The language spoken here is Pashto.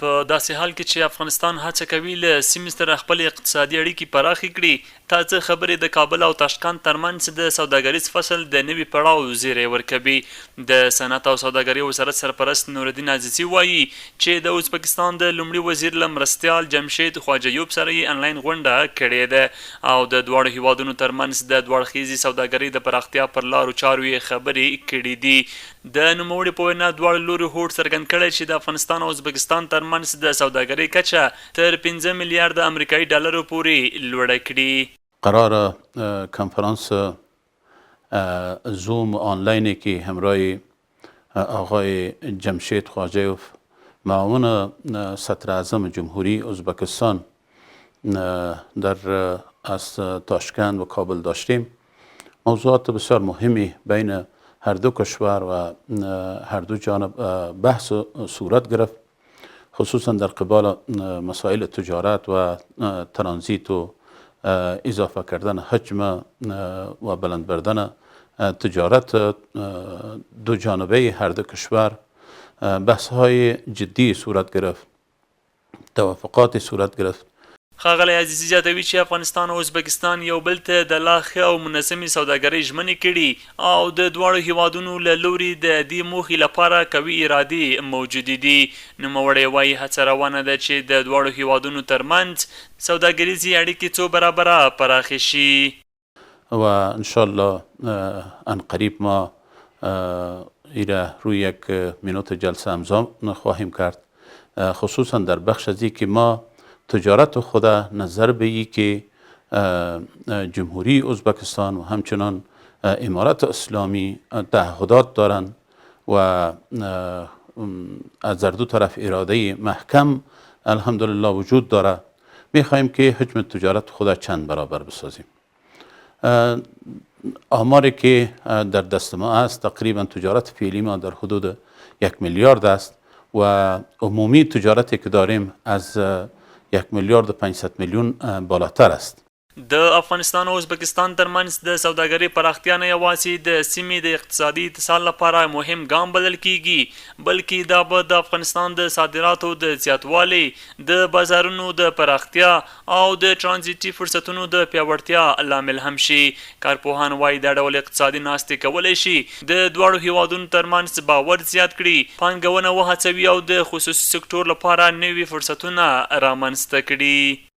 په داسې حال کې چې افغانستان هڅه کوي له سیمې سره خپل اقتصادي اړیکې پراخې کړي، تازه خبرې د کابل او تاشکند ترمنځ د سوداګریز فصل د نوي پړاو زیری ورکوي. د صنعت او سوداګرۍ وزارت سرپرست نورالدین عزیزي وایي چې د ازبکستان د لومړي وزیر له مرستیال جمشید خواجهیوب سره یې انلاین غونډه کړې ده او د دواړو هیوادونو ترمنځ د دوړخیزې سوداګرۍ د پراختیا پر لارو چارو یې خبرې کړې دي. د نوموړي په وینا دواړو لورو هوډ څرګند کړی چې د افغانستان او ازبکستان ترمنځ د سوداګرۍ کچه تر 15 میلیارد امریکایي ډالرو پورې لوړه کړي. قرار کنفرانس زوم آنلاینی که همراه آقای جمشید خواجهیوف معاون صدر اعظم جمهوری ازبکستان در از تاشکند و کابل داشتیم، موضوعات بسیار مهمی بین هر دو کشور و هر دو جانب بحث صورت گرفت، خصوصا در قبال مسائل تجارت و ترانزیت و اضافه کردن حجم و بلند بردن تجارت دو جانبه هر دو کشور. بحث های جدی صورت گرفت، توافقات صورت گرفت. ښاغلی عزیزي زیاتوي چې افغانستان او ازبکستان یو بل ته د لا ښه او منظمې سوداګرۍ ژمنې کړي او د دواړو هیوادونو له لوري د دې موخې لپاره قوي ارادې موجودې دي. نوموړی وایي هڅه روانه ده چې د دواړو هیوادونو ترمنځ سوداګریزې اړیکې څو برابره پراخې شي. و انشالله ان قریب ما ایره روی یک مینوت جلسه امضا خواهیم کرد، خصوصا در بخش ازی که ما تجارت خود نظر به ای که جمهوری ازبکستان و همچنان امارت اسلامی تعهدات دارند و از هر دو طرف اراده محکم الحمدلله وجود داره. میخواهیم که حجم تجارت خود چند برابر بسازیم. آماری که در دست ما است تقریبا تجارت فعلی ما در حدود 1 میلیارد است و عمومی تجارتی که داریم از 1 میلیارد و 500 میلیون بالاتر است. د افغانستان او ازبکستان ترمنځ د سوداګرۍ پراختیا نه یوازې د سیمې د اقتصادي اتصال لپاره مهم ګام بلل کیږي، بلکې دا به د افغانستان د صادراتو د زیاتوالي، د بازارونو د پراختیا او د ترانزیتي فرصتونو د پیاوړتیا لامل هم شي. کارپوهان وایي دا ډول اقتصادي ناستې کولی شي د دواړو هیوادونو ترمنځ باور زیات کړي، پانګونه وهڅوي او د خصوصي سکتور لپاره نوي فرصتونه رامنځته کړي.